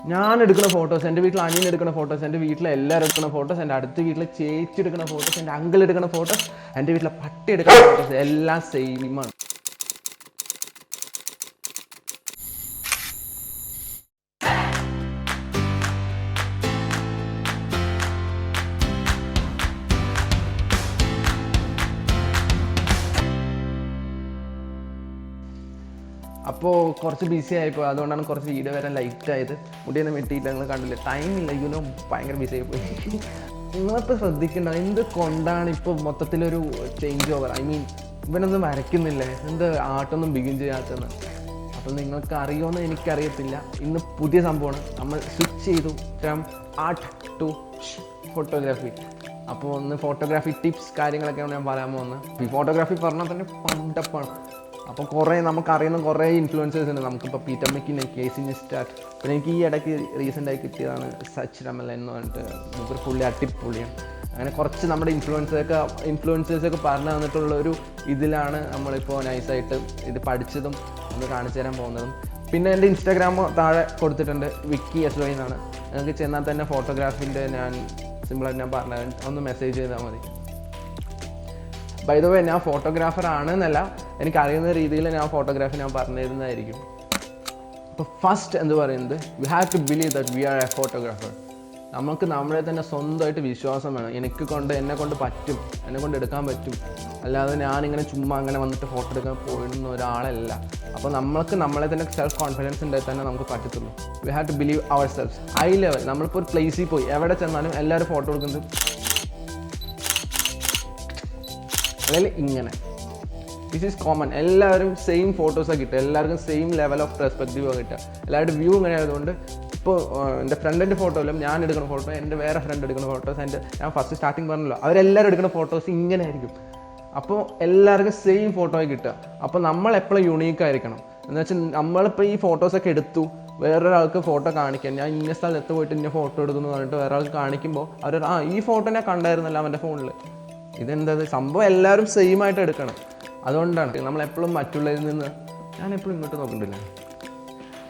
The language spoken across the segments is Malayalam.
ഞാൻ എടുക്കുന്ന ഫോട്ടോസ്, എൻ്റെ വീട്ടിൽ അനിയൻ എടുക്കുന്ന ഫോട്ടോസ്, എൻ്റെ വീട്ടിലെ എല്ലാവരും എടുക്കുന്ന ഫോട്ടോസ്, എൻ്റെ അടുത്ത വീട്ടിലെ ചേച്ചി എടുക്കുന്ന ഫോട്ടോസ്, എൻ്റെ അങ്കിൾ എടുക്കുന്ന ഫോട്ടോസ്, എൻ്റെ വീട്ടിലെ പട്ടി എടുക്കുന്ന ഫോട്ടോസ് എല്ലാം സെയിമാണ്. അപ്പോൾ കുറച്ച് ബിസി ആയിപ്പോയി, അതുകൊണ്ടാണ് കുറച്ച് വീഡിയോ വരാൻ ലൈറ്റ് ആയത്. മുടിയൊന്നും വെട്ടിയിട്ട് നിങ്ങൾ കണ്ടില്ല, ടൈമില്ല, ഭയങ്കര ബിസി ആയിപ്പോയി. നിങ്ങളിപ്പോൾ ശ്രദ്ധിക്കേണ്ട എന്ത് കൊണ്ടാണ് ഇപ്പോൾ മൊത്തത്തിലൊരു ചേഞ്ച് ഓവർ. ഐ മീൻ ഇവനൊന്നും വരയ്ക്കുന്നില്ലേ, എന്ത് ആർട്ടൊന്നും ബിഗിൻ ചെയ്യാത്തതെന്ന്. അപ്പോൾ നിങ്ങൾക്ക് അറിയുമെന്ന് എനിക്കറിയത്തില്ല. ഇന്ന് പുതിയ സംഭവമാണ്, നമ്മൾ സ്വിച്ച് ചെയ്തു ഫ്രം ആർട്ട് ടു ഫോട്ടോഗ്രാഫി. അപ്പോൾ ഒന്ന് ഫോട്ടോഗ്രാഫി ടിപ്സ് കാര്യങ്ങളൊക്കെയാണ് ഞാൻ പറയാൻ പോകുന്നത്. ഈ ഫോട്ടോഗ്രാഫി പറഞ്ഞാൽ തന്നെ പണ്ടപ്പാണ്. അപ്പോൾ കുറേ നമുക്കറിയുന്ന കുറേ ഇൻഫ്ലുവൻസേഴ്സ് ഉണ്ട്. നമുക്കിപ്പോൾ പീറ്റർ മെക്കിനെ, കേസി നെസ്റ്റാറ്റ്, പിന്നെ എനിക്ക് ഈ ഇടയ്ക്ക് റീസെൻ്റായി കിട്ടിയതാണ് സച്ച് രമൽ എന്ന് പറഞ്ഞിട്ട്, നമുക്കൊരു പുള്ളി അട്ടിപ്പൊളിയാണ്. അങ്ങനെ കുറച്ച് നമ്മുടെ ഇൻഫ്ലുവൻസേഴ്സൊക്കെ പറഞ്ഞു തന്നിട്ടുള്ള ഒരു ഇതിലാണ് നമ്മളിപ്പോൾ നൈസായിട്ട് ഇത് പഠിച്ചതും ഒന്ന് കാണിച്ചു തരാൻ പോകുന്നതും. പിന്നെ എൻ്റെ ഇൻസ്റ്റാഗ്രാം താഴെ കൊടുത്തിട്ടുണ്ട്, വിക്കി SY എന്നാണ്. നിങ്ങൾക്ക് ചെന്നാൽ തന്നെ ഫോട്ടോഗ്രാഫിൻ്റെ ഞാൻ സിമ്പിളായിട്ട് ഞാൻ പറഞ്ഞത്, ഒന്ന് മെസ്സേജ് ചെയ്താൽ മതി. ബൈ ദ വേ ഞാൻ ഫോട്ടോഗ്രാഫർ ആണെന്നല്ല, എനിക്കറിയുന്ന രീതിയിൽ ഞാൻ ഫോട്ടോഗ്രാഫി ഞാൻ പറഞ്ഞു തരുന്നതായിരിക്കും. അപ്പോൾ ഫസ്റ്റ് എന്ന് പറയുന്നത്, we have to believe that we are a photographer. നമുക്ക് നമ്മളെ തന്നെ സ്വന്തമായിട്ട് വിശ്വാസം വേണം. എന്നെ കൊണ്ട് പറ്റും, എന്നെ കൊണ്ട് എടുക്കാൻ പറ്റും, അല്ലാതെ ഞാനിങ്ങനെ ചുമ്മാ അങ്ങനെ വന്നിട്ട് ഫോട്ടോ എടുക്കാൻ പോയിരുന്ന ഒരാളല്ല. അപ്പോൾ നമ്മൾക്ക് നമ്മളെ തന്നെ സെൽഫ് കോൺഫിഡൻസ് ഉണ്ടെങ്കിൽ തന്നെ നമുക്ക് പറ്റത്തുള്ളൂ. We have to believe our self. Eye level നമ്മളിപ്പോൾ ഒരു പ്ലേസിൽ പോയി എവിടെ ചെന്നാലും എല്ലാവരും ഫോട്ടോ എടുക്കുന്നത് അല്ലെങ്കിൽ ഇങ്ങനെ. This is common. എല്ലാവരും സെയിം ഫോട്ടോസാണ് കിട്ടുക, എല്ലാവർക്കും സെയിം ലെവൽ ഓഫ് പെർസ്പെക്റ്റീവാണ് കിട്ടുക. എല്ലാവരുടെ വ്യൂ ഇങ്ങനെ ആയതുകൊണ്ട് ഇപ്പോൾ എൻ്റെ ഫ്രണ്ടിൻ്റെ ഫോട്ടോയിലും ഞാൻ എടുക്കുന്ന ഫോട്ടോ, എൻ്റെ വേറെ ഫ്രണ്ട് എടുക്കുന്ന ഫോട്ടോസ്, ഞാൻ ഫസ്റ്റ് സ്റ്റാർട്ടിങ് പറഞ്ഞല്ലോ, അവരെല്ലാവരും എടുക്കുന്ന ഫോട്ടോസ് ഇങ്ങനെ ആയിരിക്കും. അപ്പോൾ എല്ലാവർക്കും സെയിം ഫോട്ടോയെ കിട്ടുക. അപ്പോൾ നമ്മൾ എപ്പോഴും യുണീക്കായിരിക്കണം. എന്ന് വെച്ചാൽ നമ്മളിപ്പോൾ ഈ ഫോട്ടോസൊക്കെ എടുത്തു വേറൊരാൾക്ക് ഫോട്ടോ കാണിക്കാൻ, ഞാൻ ഇന്ന സ്ഥലത്ത് പോയിട്ട് ഇന്ന ഫോട്ടോ എടുക്കുന്നു പറഞ്ഞിട്ട് വേറെ ആൾക്ക് കാണിക്കുമ്പോൾ അവർ ഈ ഫോട്ടോ ഞാൻ കണ്ടായിരുന്നല്ലോ അവൻ്റെ ഫോണിൽ. ഇതെന്താ സംഭവം, എല്ലാവരും സെയിം ആയിട്ട് എടുക്കണം. അതുകൊണ്ടാണ് നമ്മളെപ്പോഴും മറ്റുള്ളവരിൽ നിന്ന്, ഞാനെപ്പോഴും ഇങ്ങോട്ട് നോക്കണ്ടില്ല.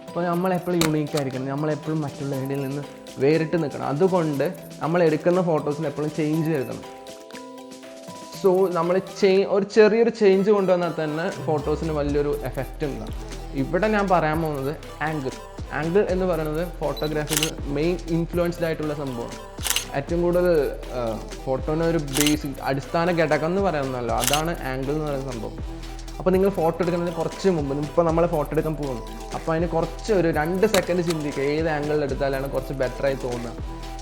അപ്പോൾ നമ്മളെപ്പോഴും യുണീക്കായിരിക്കണം, നമ്മളെപ്പോഴും മറ്റുള്ളവരിൽ നിന്ന് വേറിട്ട് നിൽക്കണം. അതുകൊണ്ട് നമ്മൾ എടുക്കുന്ന ഫോട്ടോസിന് എപ്പോഴും ചേഞ്ച് വരുത്തണം. സോ നമ്മൾ ഒരു ചെറിയൊരു ചേഞ്ച് കൊണ്ടുവന്നാൽ തന്നെ ഫോട്ടോസിന് വലിയൊരു എഫക്റ്റ് ഉണ്ടാകും. ഇവിടെ ഞാൻ പറയാൻ പോകുന്നത് ആംഗിൾ എന്ന് പറയുന്നത് ഫോട്ടോഗ്രാഫിയിൽ മെയിൻ ഇൻഫ്ലുവൻസ്ഡ് ആയിട്ടുള്ള സംഭവമാണ്. ഏറ്റവും കൂടുതൽ ഫോട്ടോനെ ഒരു ബേസിക് അടിസ്ഥാന ഘടകം എന്ന് പറയുന്നല്ലോ, അതാണ് ആംഗിൾ എന്ന് പറയുന്ന സംഭവം. അപ്പോൾ നിങ്ങൾ ഫോട്ടോ എടുക്കുന്നതിന് കുറച്ച് മുമ്പ്, ഇപ്പോൾ നമ്മൾ ഫോട്ടോ എടുക്കാൻ പോകുന്നു, അപ്പോൾ അതിന് കുറച്ച് ഒരു 2 സെക്കൻഡ് ചിന്തിക്കുക, ഏത് ആംഗിളിൽ എടുത്താലാണ് കുറച്ച് ബെറ്ററായി തോന്നുക,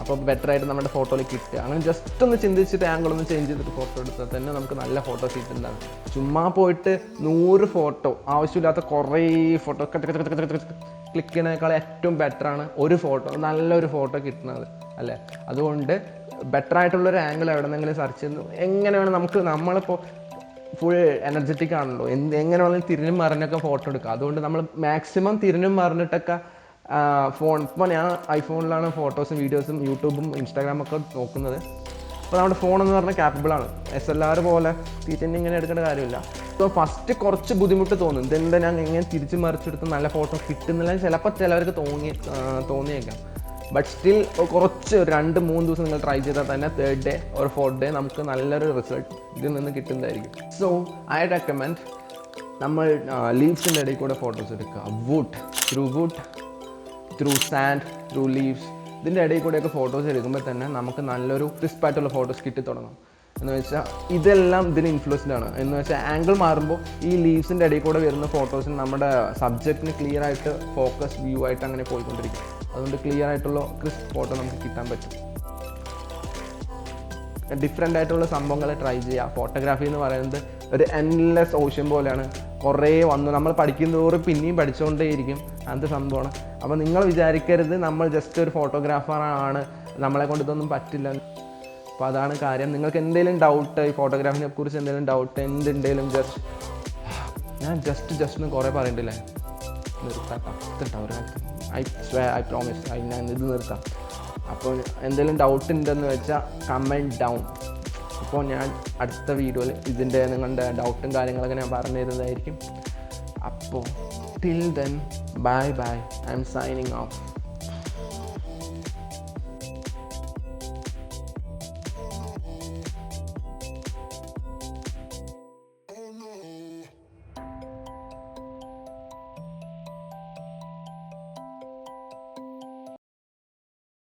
അപ്പോൾ ബെറ്ററായിട്ട് നമ്മുടെ ഫോട്ടോയിൽ കിട്ടുക. അങ്ങനെ ജസ്റ്റ് ഒന്ന് ചിന്തിച്ചിട്ട് ആംഗിൾ ഒന്ന് ചേഞ്ച് ചെയ്തിട്ട് ഫോട്ടോ എടുത്താൽ തന്നെ നമുക്ക് നല്ല ഫോട്ടോ കിട്ടുന്നതാണ്. ചുമ്മാ പോയിട്ട് 100 ഫോട്ടോ, ആവശ്യമില്ലാത്ത കുറേ ഫോട്ടോ ക്ലിക്ക് ചെയ്യുന്നതിനേക്കാൾ ഏറ്റവും ബെറ്ററാണ് ഒരു ഫോട്ടോ, നല്ലൊരു ഫോട്ടോ കിട്ടുന്നത് അല്ലേ. അതുകൊണ്ട് ബെറ്ററായിട്ടുള്ളൊരു ആംഗിൾ എവിടെന്നെങ്കിലും സെർച്ച് ചെയ്യുന്നു. എങ്ങനെ വേണം നമ്മളിപ്പോൾ ഫുൾ എനർജറ്റിക് ആണല്ലോ, എങ്ങനെ വേണമെങ്കിലും തിരിഞ്ഞും മറിഞ്ഞൊക്കെ ഫോട്ടോ എടുക്കുക. അതുകൊണ്ട് നമ്മൾ മാക്സിമം തിരിഞ്ഞും മറിഞ്ഞിട്ടൊക്കെ ഇപ്പോൾ ഞാൻ ഐഫോണിലാണ് ഫോട്ടോസും വീഡിയോസും യൂട്യൂബും ഇൻസ്റ്റാഗ്രാമൊക്കെ നോക്കുന്നത്. അപ്പോൾ നമ്മുടെ ഫോണെന്ന് പറഞ്ഞാൽ ക്യാപ്പബിളാണ്. SLR പോലെ തിരിഞ്ഞ് ഇങ്ങനെ എടുക്കേണ്ട കാര്യമില്ല. അപ്പോൾ ഫസ്റ്റ് കുറച്ച് ബുദ്ധിമുട്ട് തോന്നും, ഇതെന്താ ഞാൻ എങ്ങനെ തിരിച്ച് മറിച്ചെടുത്ത് നല്ല ഫോട്ടോ കിട്ടുന്നില്ല ചിലപ്പോൾ ചിലവർക്ക് തോന്നിയേക്കാം. ബട്ട് സ്റ്റിൽ കുറച്ച് 2-3 ദിവസം നിങ്ങൾ ട്രൈ ചെയ്താൽ തന്നെ 3rd day or 4th day നമുക്ക് നല്ലൊരു റിസൾട്ട് ഇതിൽ നിന്ന് കിട്ടുന്നതായിരിക്കും. സോ ഐ റെക്കമെൻഡ് നമ്മൾ ലീവ്സിൻ്റെ ഇടയിൽ കൂടെ ഫോട്ടോസ് എടുക്കുക. Wood through sand, through leaves, ഇതിൻ്റെ ഇടയിൽ കൂടെയൊക്കെ ഫോട്ടോസ് എടുക്കുമ്പോൾ തന്നെ നമുക്ക് നല്ലൊരു ക്രിസ്പായിട്ടുള്ള ഫോട്ടോസ് കിട്ടി തുടങ്ങും. എന്ന് വെച്ചാൽ ഇതെല്ലാം ഇതിന് ഇൻഫ്ലുവൻസ്ഡ് ആണ്. എന്ന് വെച്ചാൽ ആംഗിൾ മാറുമ്പോൾ ഈ ലീവ്സിൻ്റെ ഇടയിൽ കൂടെ വരുന്ന ഫോട്ടോസിന് നമ്മുടെ സബ്ജക്റ്റിന് ക്ലിയർ ആയിട്ട് ഫോക്കസ് വ്യൂ ആയിട്ട് അങ്ങനെ പോയിക്കൊണ്ടിരിക്കും. അതുകൊണ്ട് ക്ലിയർ ആയിട്ടുള്ള ക്രിസ്പ് ഫോട്ടോ നമുക്ക് കിട്ടാൻ പറ്റും. ഡിഫറെൻ്റ് ആയിട്ടുള്ള സംഭവങ്ങൾ ട്രൈ ചെയ്യുക. ഫോട്ടോഗ്രാഫി എന്ന് പറയുന്നത് ഒരു എൻലെസ് ഓഷ്യൻ പോലെയാണ്. കുറേ നമ്മൾ പഠിക്കുന്നതോറും പിന്നെയും പഠിച്ചുകൊണ്ടേയിരിക്കും, അങ്ങനത്തെ സംഭവമാണ്. അപ്പോൾ നിങ്ങൾ വിചാരിക്കരുത് നമ്മൾ ജസ്റ്റ് ഒരു ഫോട്ടോഗ്രാഫറാണ്, നമ്മളെ കൊണ്ട് ഇതൊന്നും പറ്റില്ല. അപ്പോൾ അതാണ് കാര്യം. നിങ്ങൾക്ക് എന്തെങ്കിലും ഡൗട്ട്, ഈ ഫോട്ടോഗ്രാഫിനെ കുറിച്ച് എന്തെങ്കിലും ഡൗട്ട് എന്തുണ്ടെങ്കിലും ഞാൻ ജസ്റ്റ് കുറേ പറയണ്ടില്ലേ, ഐ പ്രോമിസ് ഞാൻ ഇത് നിർത്താം. അപ്പോൾ എന്തെങ്കിലും ഡൗട്ട് ഉണ്ടെന്ന് വെച്ചാൽ കമൻറ്റ് ഡൗൺ. അപ്പോൾ ഞാൻ അടുത്ത വീഡിയോയിൽ ഇതിൻ്റെ നിങ്ങളുടെ ഡൗട്ടും കാര്യങ്ങളൊക്കെ ഞാൻ പറഞ്ഞു തരുന്നതായിരിക്കും. അപ്പോൾ till then bye I M signing off.